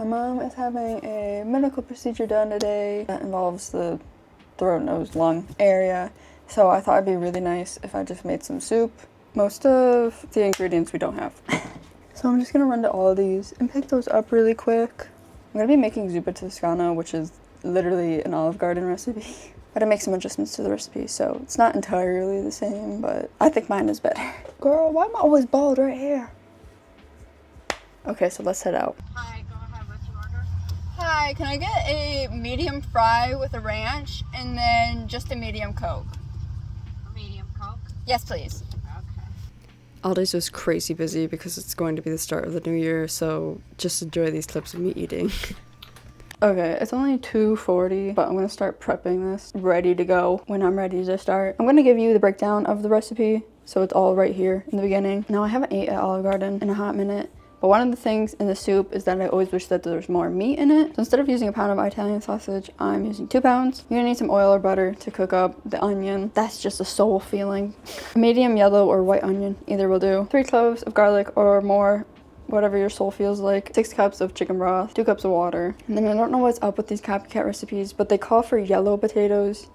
My mom is having a medical procedure done today that involves the throat, nose, lung area. So I thought it'd be really nice if I just made some soup. Most of the ingredients we don't have. So I'm just gonna run to all of these and pick those up really quick. I'm gonna be making Zuppa Toscana, which is literally an Olive Garden recipe. I had to make some adjustments to the recipe, so it's not entirely the same, but I think mine is better. Girl, why am I always bald right here? Okay, so let's head out. Hi, go ahead. What's your order? Hi, can I get a medium fry with a ranch and then just a medium Coke? A medium Coke? Yes, please. Okay. Aldi's was crazy busy because it's going to be the start of the new year, so just enjoy these clips of me eating. Okay, it's only 2:40, but I'm gonna start prepping this ready to go when I'm ready to start. I'm gonna give you the breakdown of the recipe, so it's all right here in the beginning. Now, I haven't ate at Olive Garden in a hot minute, but one of the things in the soup is that I always wish that there was more meat in it. So instead of using a pound of Italian sausage, I'm using 2 pounds. You're gonna need some oil or butter to cook up the onion. That's just a soul feeling. Medium yellow or white onion, either will do. 3 cloves of garlic or more, whatever your soul feels like. 6 cups of chicken broth, 2 cups of water. And then I don't know what's up with these copycat recipes, but they call for yellow potatoes.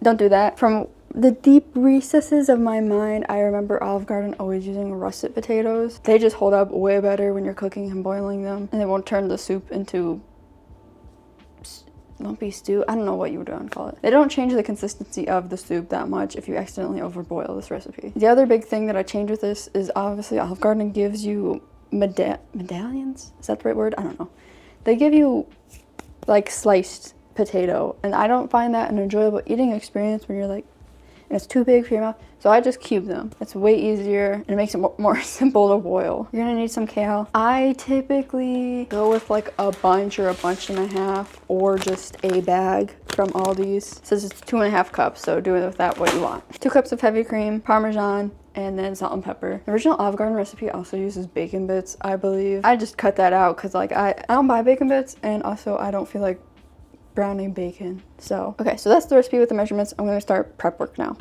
Don't do that. From the deep recesses of my mind, I remember Olive Garden always using russet potatoes. They just hold up way better when you're cooking and boiling them, and they won't turn the soup into lumpy stew. I don't know what you would call it. They don't change the consistency of the soup that much if you accidentally overboil this recipe. The other big thing that I changed with this is obviously Olive Garden gives you medallions? Is that the right word? I don't know. They give you like sliced potato, and I don't find that an enjoyable eating experience when you're like, and it's too big for your mouth. So I just cube them. It's way easier and it makes it more simple to boil. You're gonna need some kale. I typically go with like a bunch or a bunch and a half, or just a bag from Aldi's. It says it's 2.5 cups, so do with that what you want. 2 cups of heavy cream, Parmesan, and then salt and pepper. The original Olive Garden recipe also uses bacon bits, I believe. I just cut that out because like I don't buy bacon bits, and also I don't feel like browning bacon. So, okay, so that's the recipe with the measurements. I'm gonna start prep work now.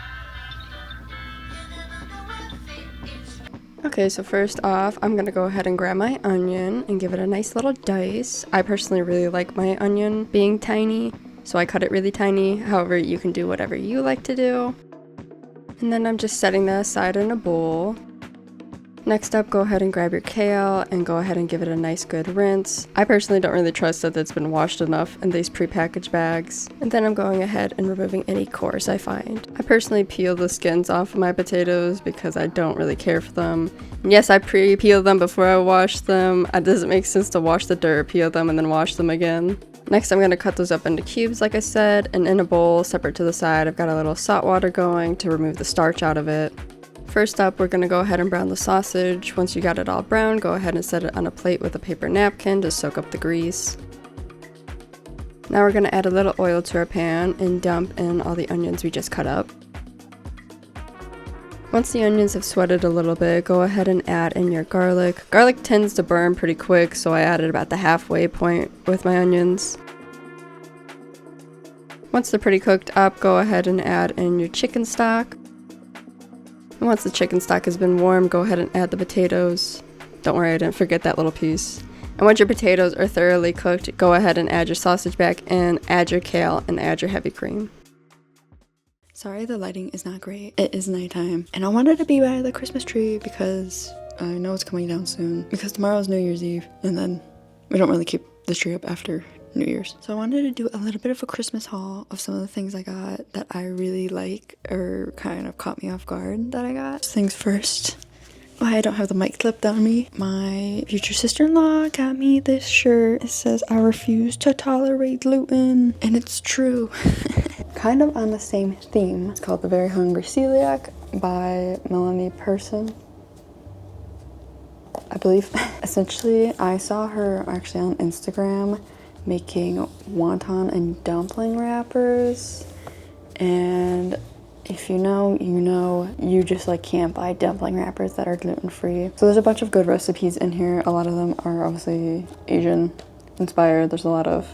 Okay, so first off, I'm gonna go ahead and grab my onion and give it a nice little dice. I personally really like my onion being tiny, so I cut it really tiny. However, you can do whatever you like to do. And then I'm just setting that aside in a bowl. Next up, go ahead and grab your kale and go ahead and give it a nice good rinse. I personally don't really trust that it's been washed enough in these prepackaged bags. And then I'm going ahead and removing any cores I find. I personally peel the skins off of my potatoes because I don't really care for them. And yes, I pre-peel them before I wash them. It doesn't make sense to wash the dirt, peel them, and then wash them again. Next, I'm going to cut those up into cubes like I said, and in a bowl separate to the side, I've got a little salt water going to remove the starch out of it. First up, we're going to go ahead and brown the sausage. Once you got it all brown, go ahead and set it on a plate with a paper napkin to soak up the grease. Now we're going to add a little oil to our pan and dump in all the onions we just cut up. Once the onions have sweated a little bit, go ahead and add in your garlic. Garlic tends to burn pretty quick, so I added about the halfway point with my onions. Once they're pretty cooked up, go ahead and add in your chicken stock. And once the chicken stock has been warm, go ahead and add the potatoes. Don't worry, I didn't forget that little piece. And once your potatoes are thoroughly cooked, go ahead and add your sausage back in, add your kale, and add your heavy cream. Sorry the lighting is not great. It is nighttime. And I wanted to be by the Christmas tree because I know it's coming down soon. Because tomorrow is New Year's Eve, and then we don't really keep the tree up after New Year's. So I wanted to do a little bit of a Christmas haul of some of the things I got that I really like or kind of caught me off guard that I got. Things first. I don't have the mic clipped on me. My future sister-in-law got me this shirt. It says, "I refuse to tolerate gluten." And it's true. Kind of on the same theme. It's called The Very Hungry Celiac by Melanie Person, I believe. Essentially, I saw her actually on Instagram making wonton and dumpling wrappers, and if you know, you know, you just like can't buy dumpling wrappers that are gluten-free. So there's a bunch of good recipes in here. A lot of them are obviously Asian inspired. There's a lot of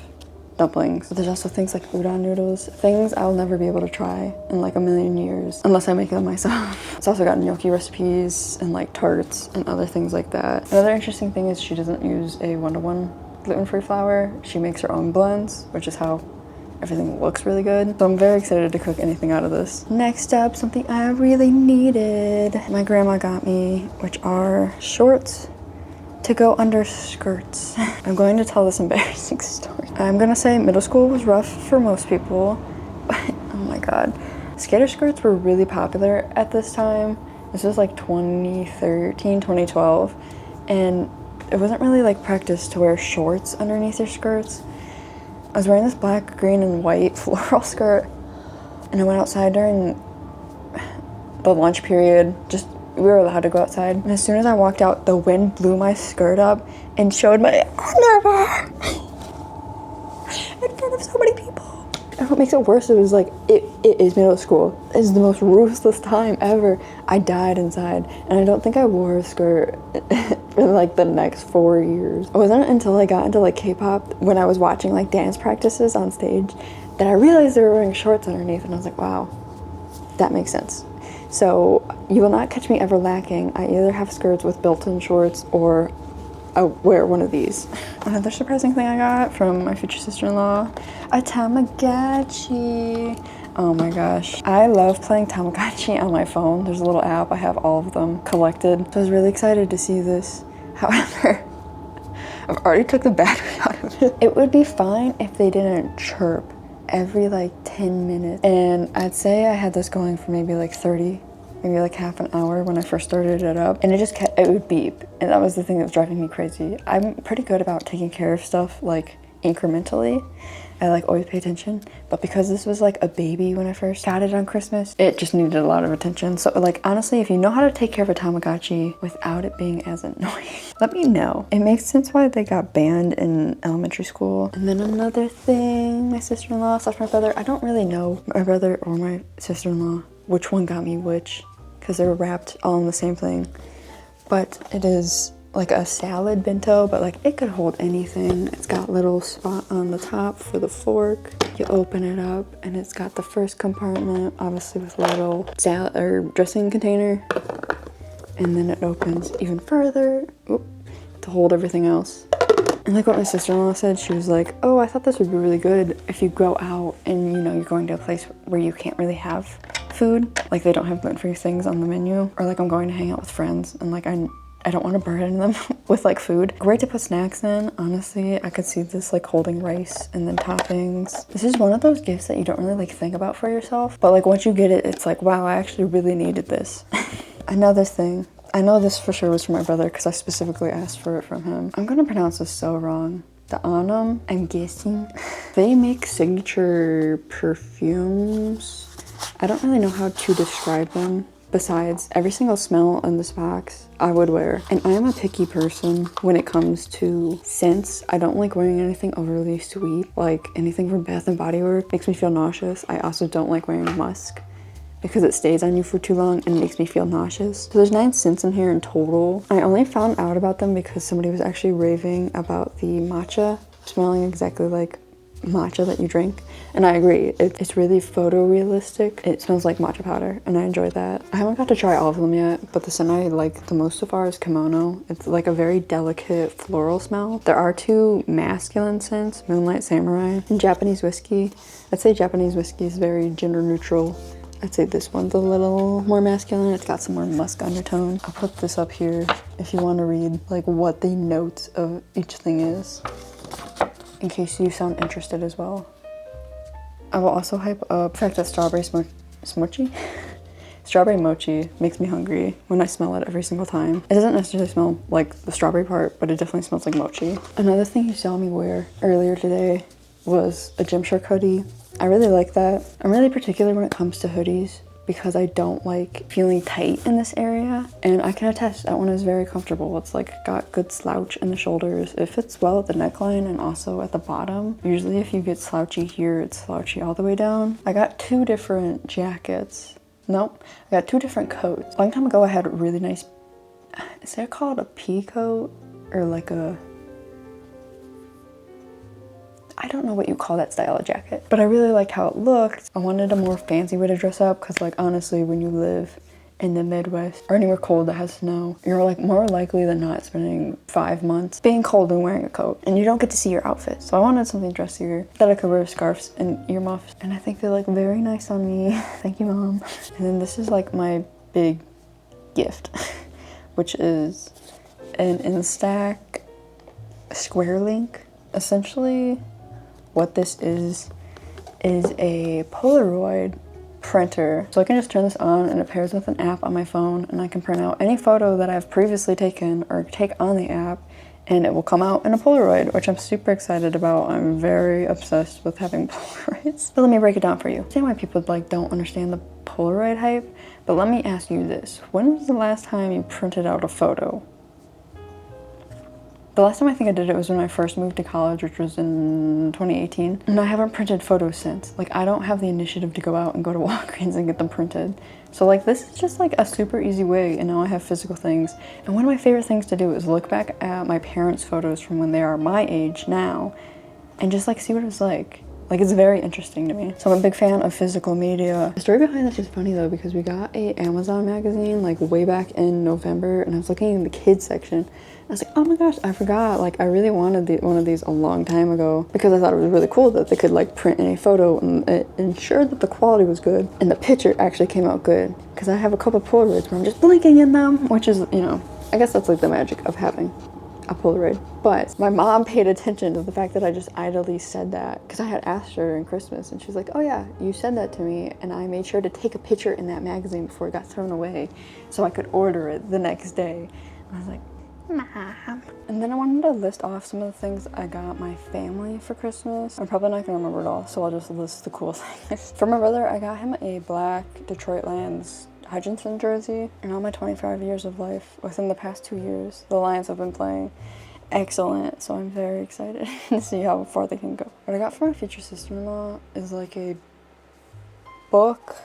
dumplings, but there's also things like udon noodles, things I'll never be able to try in like a million years unless I make them myself. It's also got gnocchi recipes and like tarts and other things like that. Another interesting thing is she doesn't use a one-to-one gluten-free flour. She makes her own blends, which is how everything looks really good. So I'm very excited to cook anything out of this. Next up, something I really needed. My grandma got me, which are shorts to go under skirts. I'm going to tell this embarrassing story. I'm gonna say middle school was rough for most people, but oh my god. Skater skirts were really popular at this time. This was like 2013, 2012, and it wasn't really like practice to wear shorts underneath your skirts. I was wearing this black, green, and white floral skirt, and I went outside during the lunch period. We were allowed to go outside, and as soon as I walked out, the wind blew my skirt up and showed my underwear in front of so many people. And what makes it worse, it was like, it is middle school. It's the most ruthless time ever. I died inside, and I don't think I wore a skirt for like the next 4 years. It wasn't until I got into like K-pop, when I was watching like dance practices on stage, that I realized they were wearing shorts underneath, and I was like, wow, that makes sense. So you will not catch me ever lacking. I either have skirts with built-in shorts or I wear one of these. Another surprising thing I got from my future sister-in-law, a Tamagotchi. Oh my gosh. I love playing Tamagotchi on my phone. There's a little app. I have all of them collected. So I was really excited to see this. However, I've already took the battery out of it. It would be fine if they didn't chirp every like 10 minutes. And I'd say I had this going for maybe like 30, maybe like half an hour when I first started it up. And it would beep. And that was the thing that was driving me crazy. I'm pretty good about taking care of stuff like incrementally. I like always pay attention. But because this was like a baby when I first got it on Christmas, it just needed a lot of attention. So like honestly, if you know how to take care of a Tamagotchi without it being as annoying, let me know. It makes sense why they got banned in elementary school. And then another thing, my sister-in-law / my brother, I don't really know my brother or my sister-in-law which one got me which, because they were wrapped all in the same thing. But it is like a salad bento, but like it could hold anything. It's got little spot on the top for the fork. You open it up and it's got the first compartment, obviously with a little salad or dressing container. And then it opens even further to hold everything else. And like what my sister-in-law said, she was like, oh, I thought this would be really good if you go out and you know you're going to a place where you can't really have food. Like they don't have gluten-free things on the menu. Or like I'm going to hang out with friends and like I don't want to burden them with like food. Great to put snacks in. Honestly, I could see this like holding rice and then toppings. This is one of those gifts that you don't really like think about for yourself. But like once you get it, it's like, wow, I actually really needed this. Another thing. I know this for sure was from my brother because I specifically asked for it from him. I'm gonna pronounce this so wrong. The Anam, I'm guessing. They make signature perfumes. I don't really know how to describe them. Besides, every single smell in this box I would wear. And I am a picky person when it comes to scents. I don't like wearing anything overly sweet. Like anything from Bath & Body Works makes me feel nauseous. I also don't like wearing musk because it stays on you for too long and makes me feel nauseous. So there's 9 scents in here in total. I only found out about them because somebody was actually raving about the matcha smelling exactly like matcha that you drink, and I agree. It's really photorealistic. It smells like matcha powder and I enjoy that. I haven't got to try all of them yet, but the scent I like the most so far is kimono. It's like a very delicate floral smell. There are 2 masculine scents, Moonlight Samurai and Japanese whiskey. I'd say Japanese whiskey is very gender neutral. I'd say this one's a little more masculine. It's got some more musk undertone. I'll put this up here if you want to read like what the notes of each thing is, in case you sound interested as well. I will also hype up the fact that strawberry mochi makes me hungry when I smell it every single time. It doesn't necessarily smell like the strawberry part, but it definitely smells like mochi. Another thing you saw me wear earlier today was a Gymshark hoodie. I really like that. I'm really particular when it comes to hoodies because I don't like feeling tight in this area, and I can attest that one is very comfortable. It's like got good slouch in the shoulders. It fits well at the neckline and also at the bottom. Usually if you get slouchy here, it's slouchy all the way down. I got 2 different jackets. Nope, I got 2 different coats. A long time ago I had a really nice, is that called a pea coat or like a, I don't know what you call that style of jacket, but I really liked how it looked. I wanted a more fancy way to dress up because like honestly, when you live in the Midwest or anywhere cold that has snow, you're like more likely than not spending 5 months being cold and wearing a coat, and you don't get to see your outfit. So I wanted something dressier that I could wear scarves and earmuffs, and I think they look very nice on me. Thank you, Mom. And then this is like my big gift, which is an Instax square link. Essentially what this is a Polaroid printer. So I can just turn this on and it pairs with an app on my phone, and I can print out any photo that I've previously taken or take on the app, and it will come out in a Polaroid, which I'm super excited about. I'm very obsessed with having Polaroids. But let me break it down for you. I understand why people like don't understand the Polaroid hype, but let me ask you this. When was the last time you printed out a photo? The last time I think I did it was when I first moved to college, which was in 2018. And I haven't printed photos since. Like, I don't have the initiative to go out and go to Walgreens and get them printed. So like, this is just like a super easy way, and now I have physical things. And one of my favorite things to do is look back at my parents' photos from when they are my age now and just like see what it's like. Like, it's very interesting to me. So I'm a big fan of physical media. The story behind this is funny though, because we got a Amazon magazine like way back in November, and I was looking in the kids section. I was like, oh my gosh, I forgot. Like, I really wanted one of these a long time ago, because I thought it was really cool that they could like print in a photo and it ensured that the quality was good and the picture actually came out good. Because I have a couple Polaroids where I'm just blinking in them, which is, you know, I guess that's like the magic of having a Polaroid. But my mom paid attention to the fact that I just idly said that, because I had asked her during Christmas, and she's like, oh yeah, you said that to me, and I made sure to take a picture in that magazine before it got thrown away so I could order it the next day. And I was like, Mom. And then I wanted to list off some of the things I got my family for Christmas. I'm probably not gonna remember it all, so I'll just list the cool things. For my brother, I got him a black Detroit Lions Hutchinson jersey. In all my 25 years of life, within the past 2 years, the Lions have been playing excellent, so I'm very excited to see how far they can go. What I got for my future sister-in-law is like a book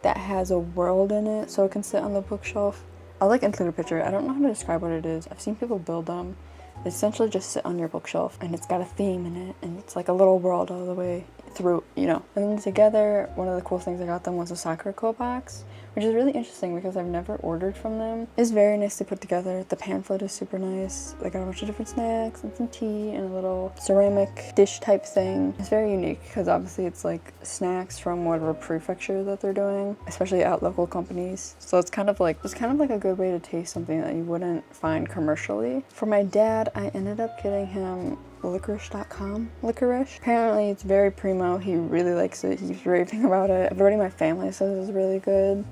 that has a world in it, so it can sit on the bookshelf. I'll like include a picture. I don't know how to describe what it is. I've seen people build them. They essentially just sit on your bookshelf, and it's got a theme in it, and it's like a little world all the way through, you know. And then together, one of the cool things I got them was a Sakura box, which is really interesting because I've never ordered from them. It's very nicely put together. The pamphlet is super nice. They got a bunch of different snacks and some tea and a little ceramic dish type thing. It's very unique because obviously it's like snacks from whatever prefecture that they're doing, especially at local companies. So it's kind of like a good way to taste something that you wouldn't find commercially. For my dad, I ended up getting him licorice.com licorice. Apparently it's very primo. He really likes it. He's raving about it. Everybody in my family says it's really good.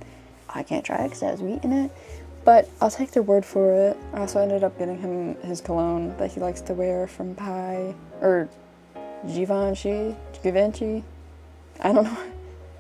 I can't try it because I was eating it, but I'll take their word for it. I also ended up getting him his cologne that he likes to wear from Givenchy. I don't know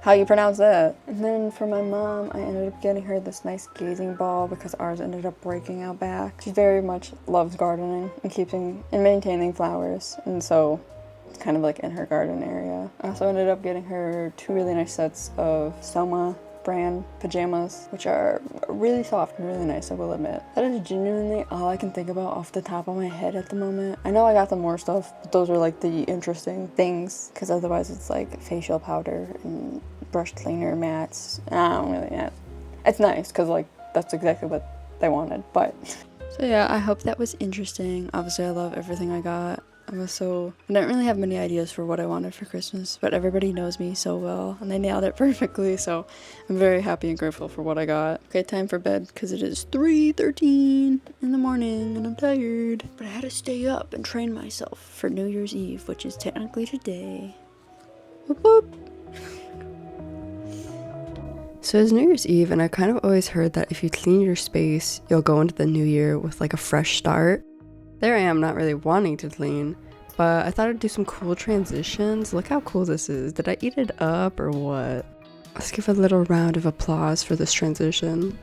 how you pronounce that. And then for my mom, I ended up getting her this nice gazing ball because ours ended up breaking out back. She very much loves gardening and maintaining flowers, and so it's kind of like in her garden area. I also ended up getting her 2 really nice sets of Selma brand pajamas, which are really soft and really nice, I will admit. That is genuinely all I can think about off the top of my head at the moment. I know I got them more stuff, but those are like the interesting things, because otherwise it's like facial powder and brush cleaner mats. I don't really know. It's nice because like that's exactly what they wanted, but so yeah, I hope that was interesting. Obviously I love everything I got. I didn't really have many ideas for what I wanted for Christmas, but everybody knows me so well and they nailed it perfectly, so I'm very happy and grateful for what I got. Okay, time for bed because it is 3:13 in the morning and I'm tired. But I had to stay up and train myself for New Year's Eve, which is technically today. Whoop whoop. So it's New Year's Eve, and I kind of always heard that if you clean your space, you'll go into the new year with like a fresh start. There I am, not really wanting to clean, but I thought I'd do some cool transitions. Look how cool this is. Did I eat it up or what? Let's give a little round of applause for this transition.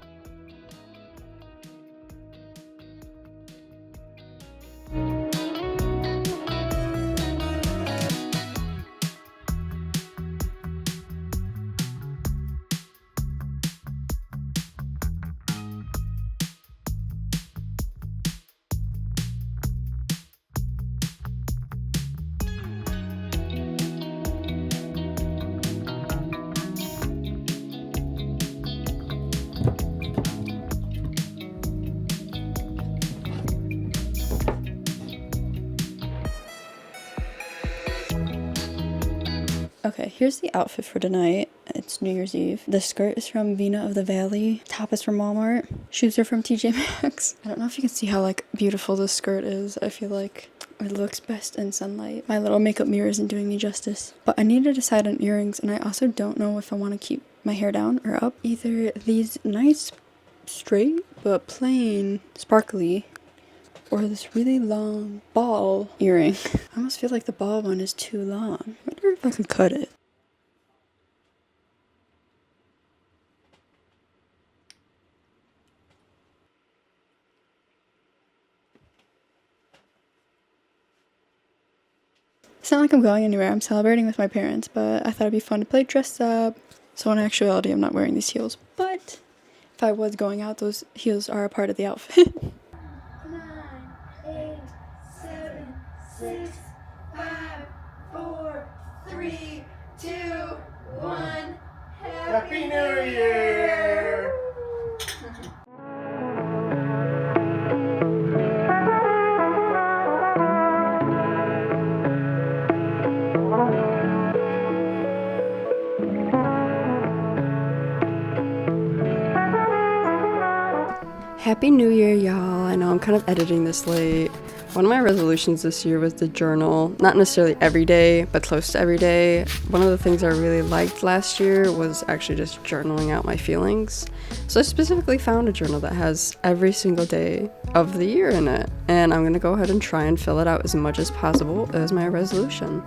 Okay, here's the outfit for tonight. It's New Year's Eve. The skirt is from Vina of the Valley. Top is from Walmart. Shoes are from TJ Maxx. I don't know if you can see how like beautiful this skirt is. I feel like it looks best in sunlight. My little makeup mirror isn't doing me justice. But I need to decide on earrings, and I also don't know if I want to keep my hair down or up. Either these nice straight but plain sparkly, or this really long ball earring. I almost feel like the ball one is too long. I wonder if I could cut it. It's not like I'm going anywhere. I'm celebrating with my parents, but I thought it'd be fun to play dress up. So in actuality, I'm not wearing these heels. But if I was going out, those heels are a part of the outfit. 9, 8, 7, 6, 5, 4, 3, 2, 1. Happy New Year! Happy New Year, y'all. I know I'm kind of editing this late. One of my resolutions this year was to journal, not necessarily every day, but close to every day. One of the things I really liked last year was actually just journaling out my feelings. So I specifically found a journal that has every single day of the year in it, and I'm gonna go ahead and try and fill it out as much as possible as my resolution.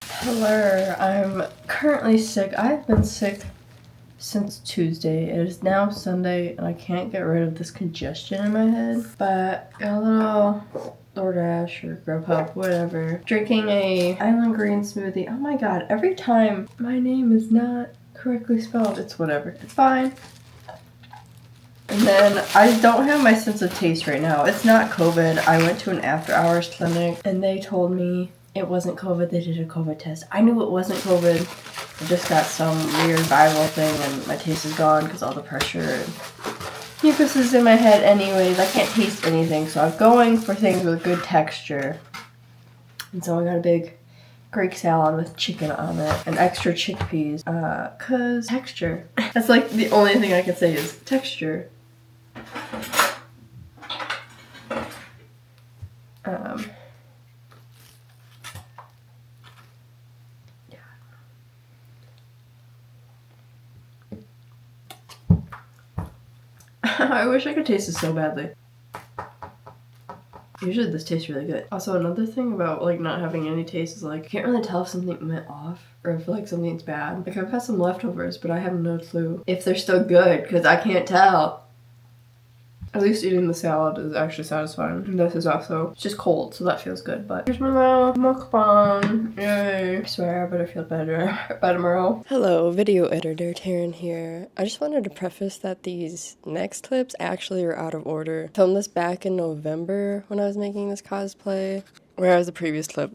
Hello, I'm currently sick. I've been sick since Tuesday. It is now Sunday and I can't get rid of this congestion in my head. But got a little DoorDash or Grubhub, whatever. Drinking a island green smoothie. Oh my god, every time my name is not correctly spelled, it's whatever. It's fine. And then I don't have my sense of taste right now. It's not COVID. I went to an after hours clinic and they told me it wasn't COVID. They did a COVID test. I knew it wasn't COVID. I just got some weird viral thing and my taste is gone because all the pressure and mucus is in my head anyways. I can't taste anything, so I'm going for things with good texture. And so I got a big Greek salad with chicken on it and extra chickpeas. Cause texture. That's like the only thing I can say is texture. I wish I could taste this so badly. Usually this tastes really good. Also, another thing about like not having any taste is like, I can't really tell if something went off or if like something's bad. Like I've had some leftovers, but I have no clue if they're still good because I can't tell. At least eating the salad is actually satisfying. And this is also just cold, so that feels good. But here's my little mukbang. Yay. I swear I better feel better by tomorrow. Hello, video editor Taryn here. I just wanted to preface that these next clips actually are out of order. I filmed this back in November when I was making this cosplay, whereas the previous clip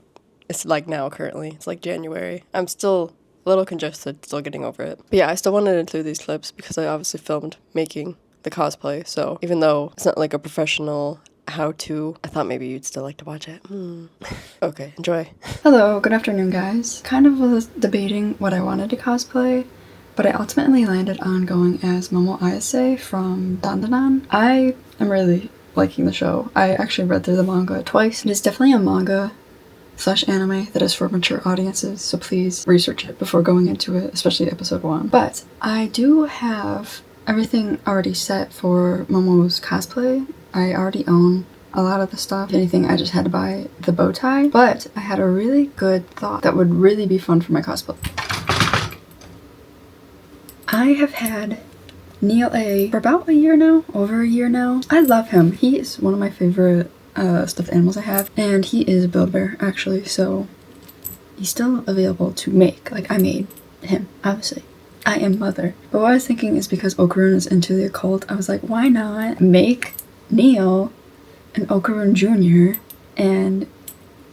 is like now currently. It's like January. I'm still a little congested, still getting over it. But yeah, I still wanted to include these clips because I obviously filmed making the cosplay, so even though it's not like a professional how-to, I thought maybe you'd still like to watch it. Okay, enjoy. Hello, good afternoon guys. Kind of was debating what I wanted to cosplay, but I ultimately landed on going as Momo Ayase from Dandadan. I am really liking the show. I actually read through the manga twice. It is definitely a manga / anime that is for mature audiences, so please research it before going into it, especially episode 1. But I do have everything already set for Momo's cosplay. I already own a lot of the stuff. If anything, I just had to buy the bow tie. But I had a really good thought that would really be fun for my cosplay. I have had Neil A for about a year now, over a year now. I love him. He is one of my favorite stuffed animals I have. And he is a Build-A-Bear, actually, so he's still available to make. Like, I made him, obviously. I am mother. But what I was thinking is because Okarun is into the occult, I was like, why not make Neil an Okarun Jr. and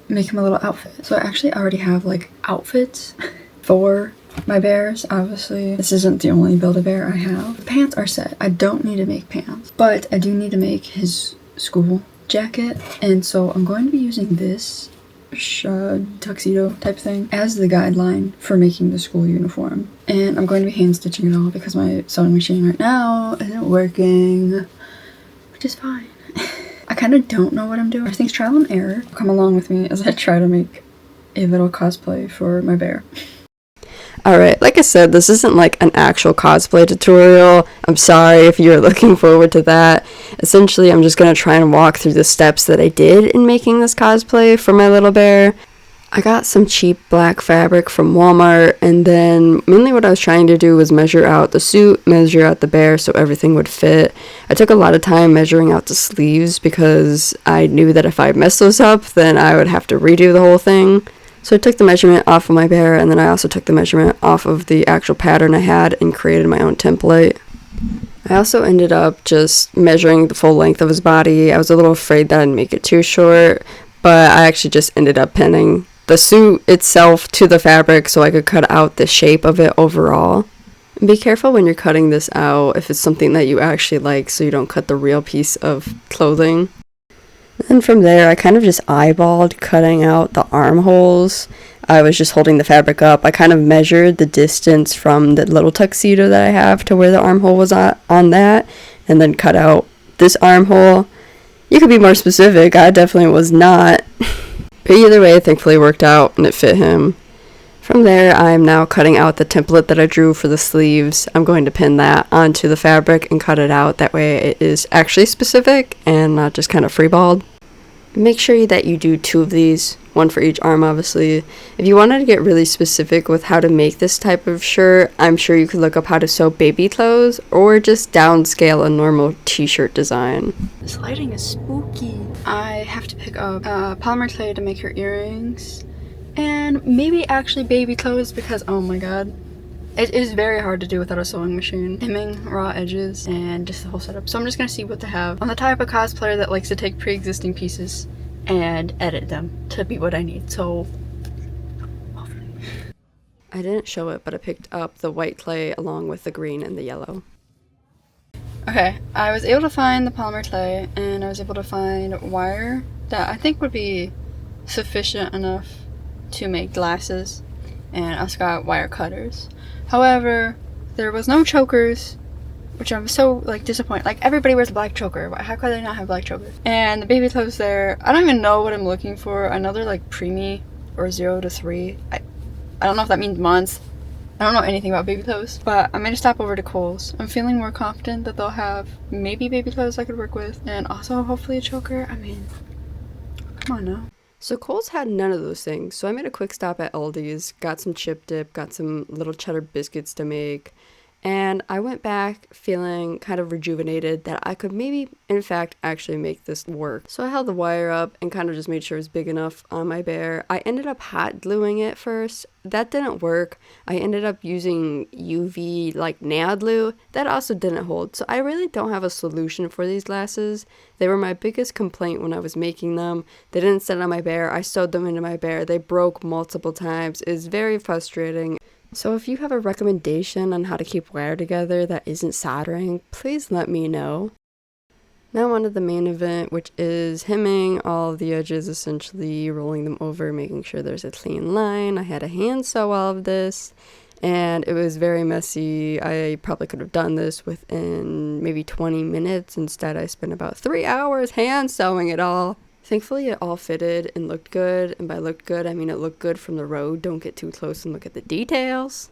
make him a little outfit? So I actually already have like outfits for my bears. Obviously, this isn't the only Build-A-Bear I have. The pants are set. I don't need to make pants, but I do need to make his school jacket, and so I'm going to be using this tuxedo type thing as the guideline for making the school uniform. And I'm going to be hand stitching it all because my sewing machine right now isn't working, which is fine. I kind of don't know what I'm doing. Everything's trial and error. Come along with me as I try to make a little cosplay for my bear. Alright, like I said, this isn't like an actual cosplay tutorial. I'm sorry if you're looking forward to that. Essentially, I'm just going to try and walk through the steps that I did in making this cosplay for my little bear. I got some cheap black fabric from Walmart, and then mainly what I was trying to do was measure out the suit, measure out the bear so everything would fit. I took a lot of time measuring out the sleeves because I knew that if I messed those up, then I would have to redo the whole thing. So I took the measurement off of my bear, and then I also took the measurement off of the actual pattern I had and created my own template. I also ended up just measuring the full length of his body. I was a little afraid that I'd make it too short, but I actually just ended up pinning the suit itself to the fabric so I could cut out the shape of it overall. And be careful when you're cutting this out if it's something that you actually like, so you don't cut the real piece of clothing. And from there, I kind of just eyeballed cutting out the armholes. I was just holding the fabric up. I kind of measured the distance from the little tuxedo that I have to where the armhole was on that, and then cut out this armhole. You could be more specific. I definitely was not. But either way, thankfully it worked out and it fit him. From there, I'm now cutting out the template that I drew for the sleeves. I'm going to pin that onto the fabric and cut it out. That way it is actually specific and not just kind of freeballed. Make sure that you do 2 of these, 1 for each arm obviously. If you wanted to get really specific with how to make this type of shirt, I'm sure you could look up how to sew baby clothes or just downscale a normal t-shirt design. This lighting is spooky. I have to pick up polymer clay to make her earrings. And maybe actually baby clothes because, oh my god, it is very hard to do without a sewing machine. Hemming raw edges and just the whole setup. So I'm just gonna see what they have. I'm the type of cosplayer that likes to take pre-existing pieces and edit them to be what I need. So I didn't show it, but I picked up the white clay along with the green and the yellow. okay, I was able to find the polymer clay and I was able to find wire that I think would be sufficient enough to make glasses, and I also got wire cutters. However, there was no chokers, which I'm so like disappointed. Like everybody wears a black choker. How could they not have black chokers? And the baby clothes there, I don't even know what I'm looking for. I know they're like preemie or 0 to 3. I don't know if that means months. I don't know anything about baby clothes, but I'm gonna stop over to Kohl's. I'm feeling more confident that they'll have maybe baby clothes I could work with, and also hopefully a choker. I mean, come on now. So Kohl's had none of those things, so I made a quick stop at Aldi's, got some chip dip, got some little cheddar biscuits to make, and I went back feeling kind of rejuvenated that I could maybe, in fact, actually make this work. So I held the wire up and kind of just made sure it was big enough on my bear. I ended up hot gluing it first. That didn't work. I ended up using UV like nail glue. That also didn't hold. So I really don't have a solution for these glasses. They were my biggest complaint when I was making them. They didn't sit on my bear. I sewed them into my bear. They broke multiple times. It was very frustrating. So if you have a recommendation on how to keep wire together that isn't soldering, please let me know. Now on to the main event, which is hemming all of the edges, essentially rolling them over, making sure there's a clean line. I had to hand sew all of this, and it was very messy. I probably could have done this within maybe 20 minutes. Instead, I spent about 3 hours hand sewing it all. Thankfully, it all fitted and looked good, and by looked good, I mean it looked good from the road. Don't get too close and look at the details.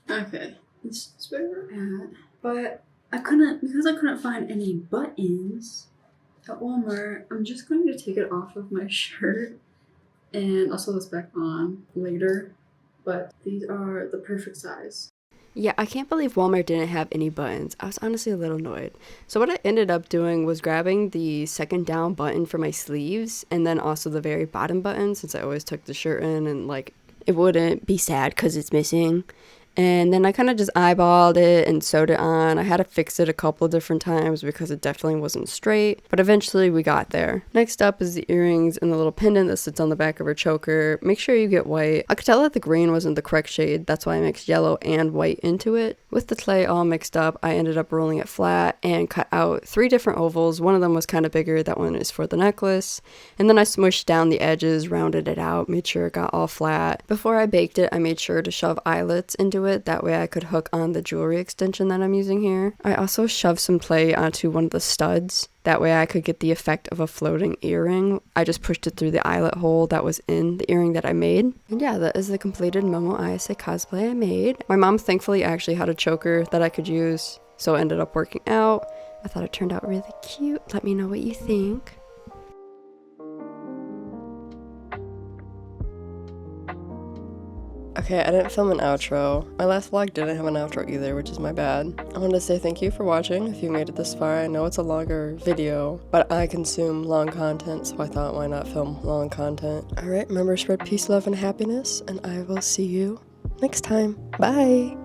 Okay, this is where we're at. But because I couldn't find any buttons at Walmart, I'm just going to take it off of my shirt and I'll sew this back on later. But these are the perfect size. Yeah, I can't believe Walmart didn't have any buttons. I was honestly a little annoyed. So what I ended up doing was grabbing the second down button for my sleeves and then also the very bottom button, since I always took the shirt in and like it wouldn't be sad because it's missing. And then I kind of just eyeballed it and sewed it on. I had to fix it a couple of different times because it definitely wasn't straight, but eventually we got there. Next up is the earrings and the little pendant that sits on the back of her choker. Make sure you get white. I could tell that the green wasn't the correct shade, that's why I mixed yellow and white into it. With the clay all mixed up, I ended up rolling it flat and cut out 3 different ovals. One of them was kind of bigger, that one is for the necklace. And then I smushed down the edges, rounded it out, made sure it got all flat. Before I baked it, I made sure to shove eyelets into it, that way I could hook on the jewelry extension that I'm using here. I also shoved some clay onto one of the studs, that way I could get the effect of a floating earring. I just pushed it through the eyelet hole that was in the earring that I made. And yeah, that is the completed Momo Ayase cosplay I made. My mom thankfully actually had a choker that I could use, so it ended up working out. I thought it turned out really cute. Let me know what you think. Okay, I didn't film an outro. My last vlog didn't have an outro either, which is my bad. I wanted to say thank you for watching if you made it this far. I know it's a longer video, but I consume long content, so I thought why not film long content. Alright, remember, spread peace, love, and happiness, and I will see you next time. Bye!